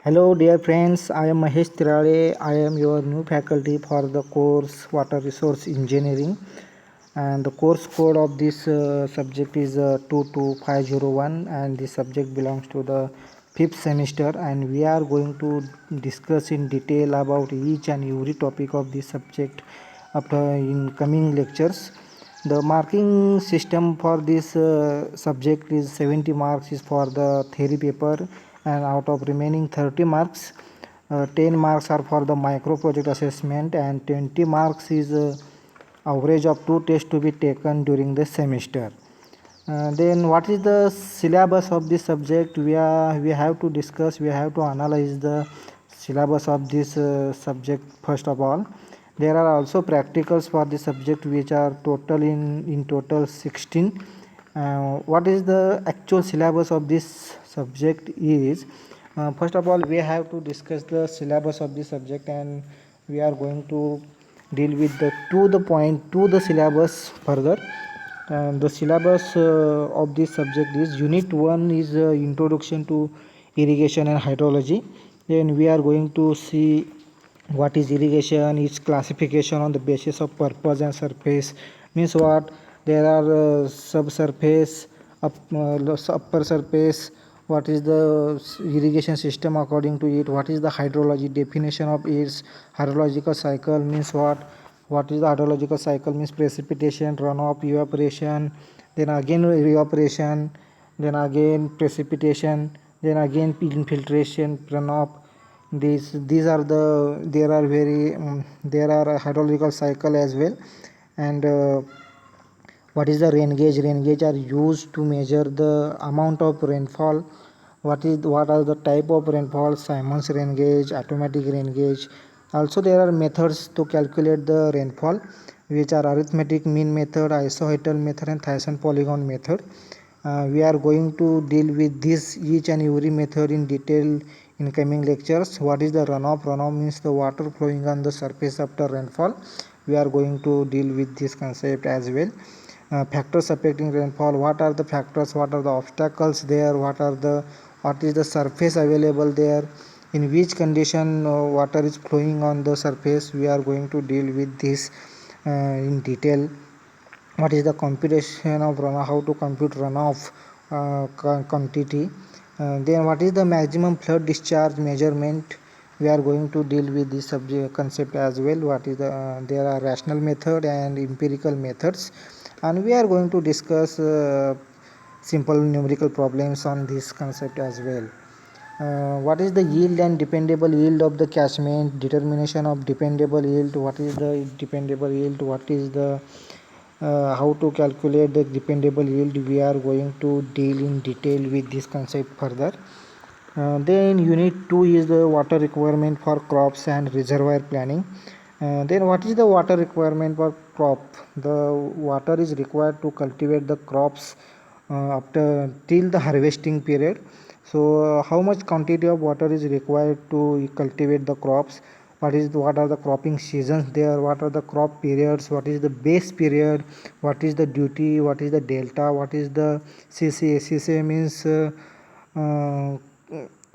Hello dear friends, I am Mahesh Tirale. I am your new faculty for the course Water Resource Engineering, and the course code of this subject is 22501, and this subject belongs to the 5th semester, and we are going to discuss in detail about each and every topic of this subject after in coming lectures. The marking system for this subject is 70 marks is for the theory paper, and out of remaining 30 marks, 10 marks are for the micro project assessment, and 20 marks is average of two tests to be taken during the semester. Then what is the syllabus of this subject? We have to discuss, we have to analyze the syllabus of this subject first of all. There are also practicals for the subject which are total in total 16. What is the actual syllabus of this subject is, first of all we have to discuss the syllabus of this subject, and we are going to deal with the to the point to the syllabus further. And the syllabus of this subject is unit 1 is introduction to irrigation and hydrology. Then we are going to see what is irrigation, its classification on the basis of purpose and surface. Means what? There are subsurface, upper surface. What is the irrigation system according to it? What is the hydrology? Definition of its hydrological cycle means what is the hydrological cycle? Means precipitation, runoff, evaporation, then again evaporation, then again precipitation, then again infiltration, runoff. These are the there are very there are a hydrological cycle as well. And what is the rain gauge? Rain gauge are used to measure the amount of rainfall. What are the type of rainfall? Simon's rain gauge, automatic rain gauge. Also there are methods to calculate the rainfall, which are arithmetic mean method, isohedral method, and Thiessen polygon method. We are going to deal with this each and every method in detail in coming lectures. What is the runoff? Runoff means the water flowing on the surface after rainfall. We are going to deal with this concept as well. Factors affecting rainfall. What are the factors? What are the obstacles there? What is the surface available there? In which condition water is flowing on the surface? We are going to deal with this in detail. What is the computation of runoff? How to compute runoff quantity? Then what is the maximum flood discharge measurement? We are going to deal with this subject concept as well. What is the there are rational method and empirical methods, and we are going to discuss simple numerical problems on this concept as well. What is the yield and dependable yield of the catchment? Determination of dependable yield. What is the dependable yield? What is the how to calculate the dependable yield? We are going to deal in detail with this concept further. Then unit 2 is the water requirement for crops and reservoir planning. Then what is the water requirement for crop? The water is required to cultivate the crops after till the harvesting period. So how much quantity of water is required to cultivate the crops? What are the cropping seasons there? What are the crop periods? What is the base period? What is the duty? What is the delta? What is the CCA? CCA means uh,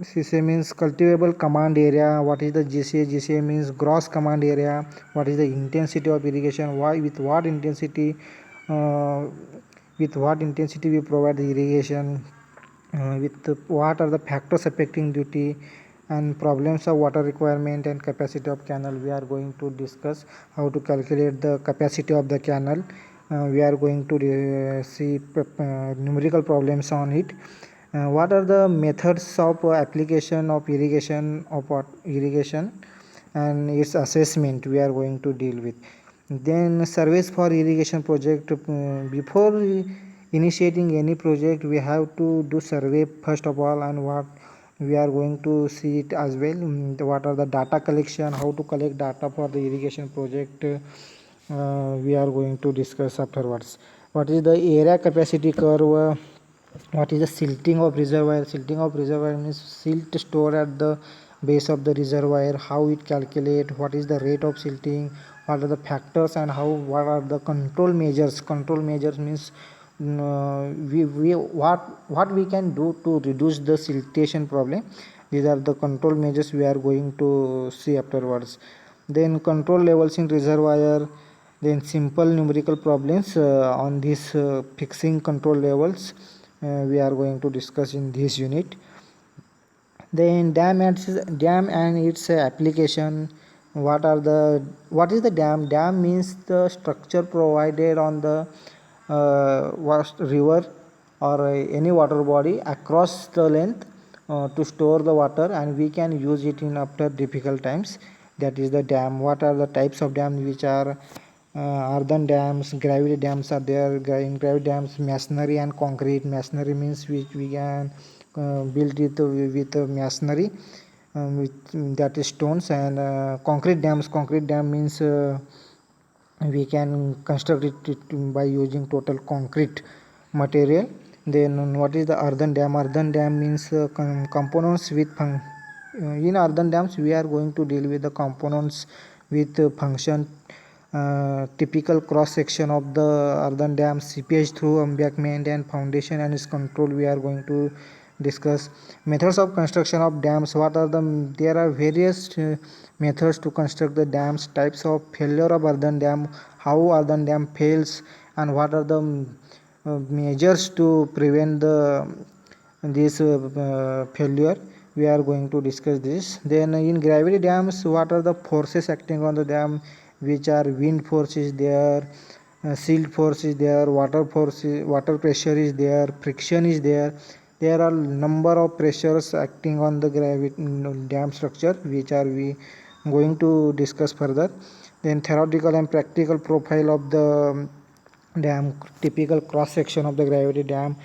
CCA means cultivable command area. What is the GCA? GCA means gross command area. What is the intensity of irrigation? Why uh, with what intensity we provide the irrigation? What are the factors affecting duty and problems of water requirement and capacity of canal? We are going to discuss how to calculate the capacity of the canal. We are going to see numerical problems on it. What are the methods of application of irrigation and its assessment? We are going to deal with. Then surveys for irrigation project. Before initiating any project, we have to do survey first of all, and what we are going to see it as well. What are the data collection? How to collect data for the irrigation project? We are going to discuss afterwards. What is the area capacity curve? What is the silting of reservoir? Silting of reservoir means silt stored at the base of the reservoir. How it calculate? What is the rate of silting? What are the factors, and what are the control measures? Control measures means we what we can do to reduce the siltation problem. These are the control measures we are going to see afterwards. Then control levels in reservoir, then simple numerical problems on this fixing control levels we are going to discuss in this unit. Then dam and its application. What is the dam? Dam means the structure provided on the vast river or any water body across the length to store the water, and we can use it in after difficult times. That is the dam. What are the types of dams? Which are earthen dams, gravity dams are there. In gravity dams, masonry and concrete. Masonry means which we can build it with masonry, that is stones. And concrete dam means we can construct it by using total concrete material. Then what is the earthen dam? Earthen dam means components with in earthen dams we are going to deal with the components with function. Typical cross section of the earthen dam, seepage through embankment and foundation and its control we are going to discuss. Methods of construction of dams. There are various methods to construct the dams. Types of failure of earthen dam, how earthen dam fails, and what are the measures to prevent this failure. We are going to discuss this. Then in gravity dams, what are the forces acting on the dam? Which are wind force is there, silt force is there, water pressure is there, friction is there. There are number of pressures acting on the dam structure, which are we going to discuss further. Then theoretical and practical profile of the dam, typical cross section of the gravity dam.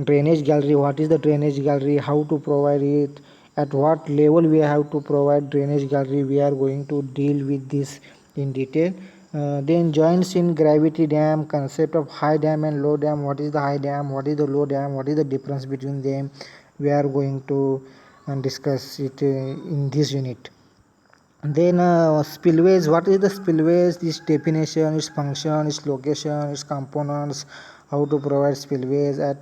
Drainage gallery, what is the drainage gallery, how to provide it, at what level we have to provide drainage gallery, we are going to deal with this in detail. Then joints in gravity dam, concept of high dam and low dam. What is the high dam, what is the low dam, what is the difference between them, we are going to discuss it in this unit. Then spillways, what is the spillways, its definition, its function, its location, its components, how to provide spillways, at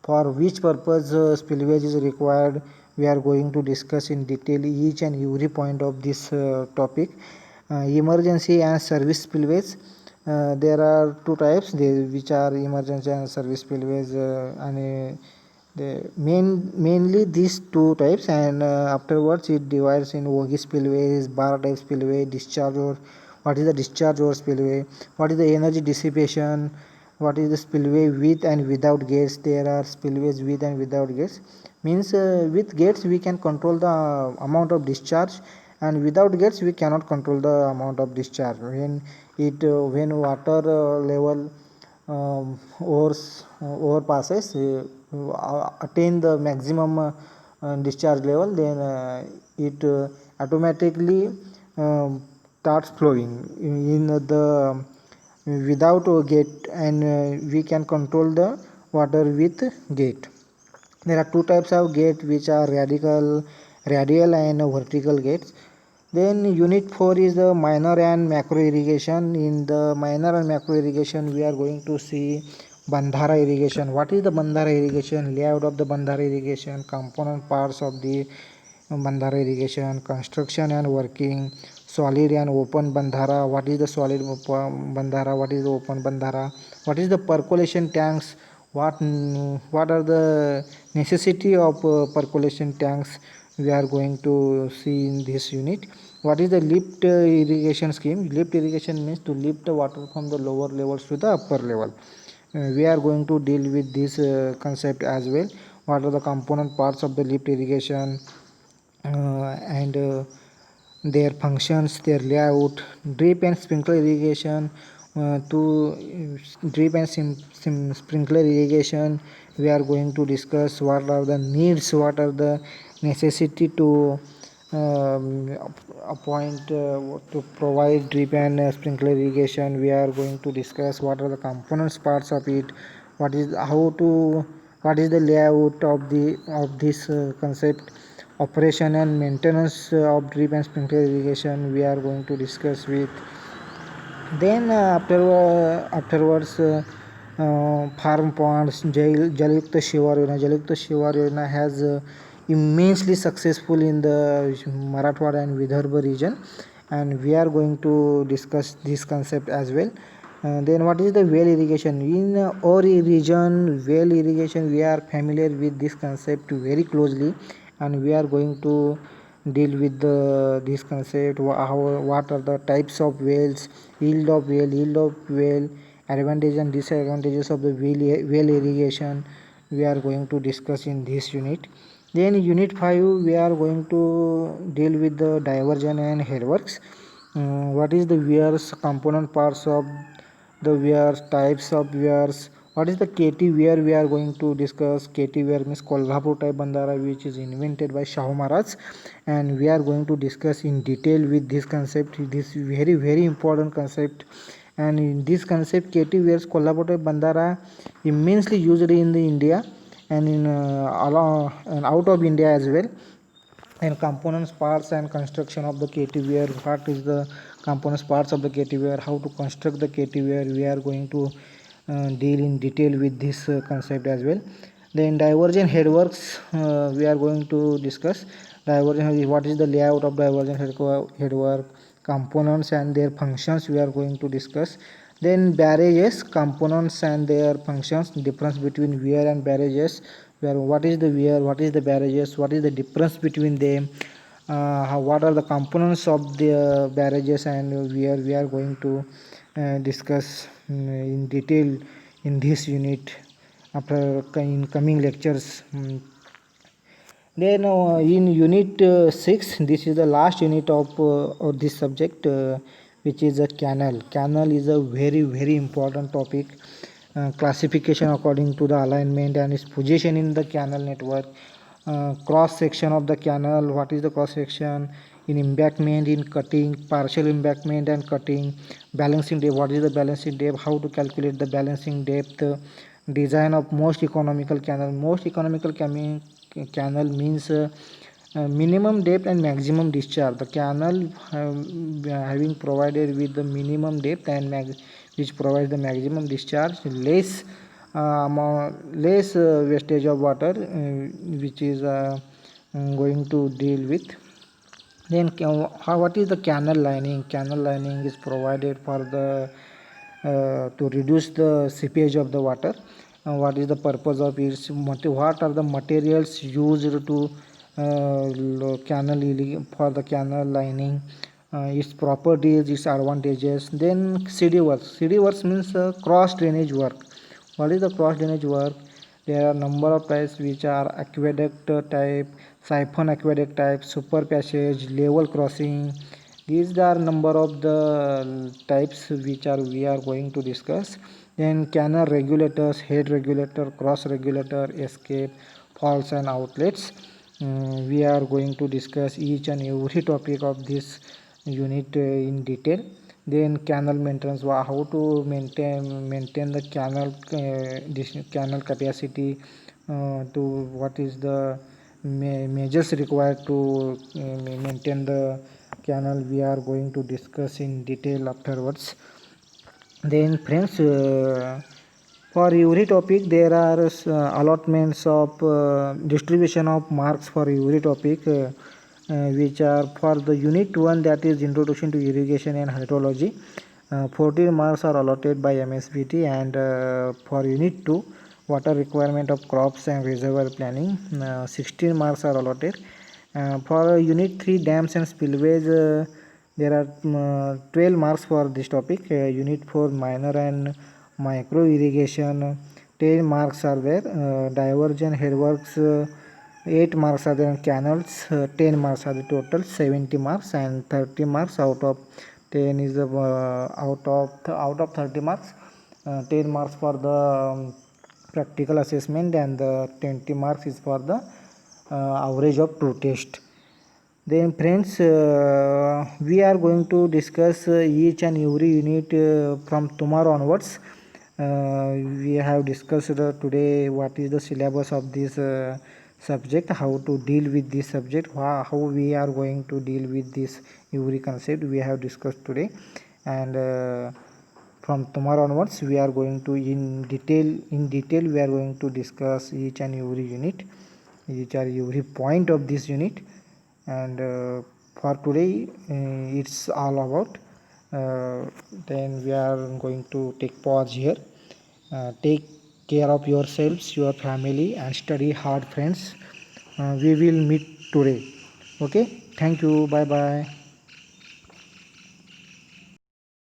for which purpose spillways is required, we are going to discuss in detail each and every point of this topic. Emergency and service spillways, there are two types, which are emergency and service spillways, and mainly these two types, and afterwards it divides in Voge spillways, bar type spillway, discharge or what is the discharge or spillway, what is the energy dissipation, what is the spillway with and without gates. There are spillways with and without gates. Means with gates we can control the amount of discharge, and without gates we cannot control the amount of discharge. When water level overpasses attain the maximum discharge level, then it automatically starts flowing in the without a gate, and we can control the water with gate. There are two types of gate, which are radial and vertical gates. Then unit 4 is the minor and macro irrigation. In the minor and macro irrigation we are going to see Bandhara irrigation. What is the Bandhara irrigation? Layout of the Bandhara irrigation, component parts of the Bandhara irrigation, construction and working, solid and open Bandhara. What is the solid Bandhara? What is the open Bandhara? What is the percolation tanks? What are the necessity of percolation tanks? We are going to see in this unit. What is the lift irrigation scheme? Lift irrigation means to lift the water from the lower levels to the upper level. We are going to deal with this concept as well. What are the component parts of the lift irrigation, and their functions, their layout. Drip and sprinkler irrigation, to drip and sprinkler irrigation we are going to discuss. What are the needs, what are the necessity to appoint to provide drip and sprinkler irrigation, we are going to discuss. What are the components parts of it, what is the layout of this concept. Operation and maintenance of drip and sprinkler irrigation we are going to discuss with. Then afterwards farm ponds, Jal Yukta Shivar Yojana. Jal Yukta Shivar Yojana has immensely successful in the Marathwada and Vidarbha region, and we are going to discuss this concept as well. Then what is the well irrigation? In our region, well irrigation, we are familiar with this concept very closely, and we are going to deal with this concept. What are the types of wells, yield of well, advantages and disadvantages of the well irrigation, we are going to discuss in this unit. Then unit 5 we are going to deal with the diversion and headworks. What is the weirs, component parts of the weirs, types of weirs, what is the KT weir, we are going to discuss. KT weir means Kolhapur type bandara, which is invented by Shahu Maharaj, and we are going to discuss in detail with this concept, this very important concept. And in this concept, KT weirs, Kolhapur type bandara, immensely used in the India and in along and out of India as well. And components, parts and construction of the KT weir, what is the components, parts of the KT weir, how to construct the KT weir, we are going to deal in detail with this concept as well. Then diversion headworks, we are going to discuss. Diversion, what is the layout of diversion headwork, components and their functions, we are going to discuss. Then barrages, components and their functions, difference between weir and barrages, where what is the weir, what is the barrages, what is the difference between them, what are the components of the barrages and weir, we are going to discuss in detail in this unit after in coming lectures. Then in unit 6, this is the last unit of this subject, which is a canal. Canal is a very important topic. Classification according to the alignment and its position in the canal network. Cross section of the canal, what is the cross section, in embankment, in cutting, partial embankment and cutting, balancing depth, what is the balancing depth, how to calculate the balancing depth, design of most economical canal. Most economical canal means minimum depth and maximum discharge. The canal having provided with the minimum depth and which provides the maximum discharge, less wastage of water, which is going to deal with. Then what is the canal lining? Canal lining is provided for the to reduce the seepage of the water. What is the purpose of it? What are the materials used to for the canal lining? Its properties, its advantages. Then CD works. CD works means cross drainage work. What is the cross drainage work? There are number of types, which are aqueduct type, siphon aqueduct type, super passage, level crossing. These are number of the types which are we are going to discuss. Then canal regulators, head regulator, cross regulator, escape, falls and outlets. We are going to discuss each and every topic of this unit in detail. Then canal maintenance, how to maintain the canal, this canal capacity, to what is the measures required to maintain the canal, we are going to discuss in detail afterwards. Then friends, for every topic there are allotments of distribution of marks for every topic, which are for the unit 1, that is introduction to irrigation and hydrology. 14 marks are allotted by MSBT, and for unit 2, water requirement of crops and reservoir planning, 16 marks are allotted. For unit 3, dams and spillways, there are 12 marks for this topic. Unit 4, minor and micro irrigation, 10 marks are there. Diversion headworks, 8 marks are there. And canals, 10 marks are the total, 70 marks, and 30 marks out of 10 is out of 30 marks. 10 marks for the practical assessment, and the 20 marks is for the average of 2 tests. Then friends, we are going to discuss each and every unit from tomorrow onwards. We have discussed today what is the syllabus of this subject, how to deal with this subject, how we are going to deal with this every concept we have discussed today. And from tomorrow onwards we are going to in detail we are going to discuss each and every unit. which are every point of this unit. And for today it's all about. Then we are going to take pause here. Take care of yourselves, your family, and study hard, friends. We will meet today. Okay, thank you, bye bye.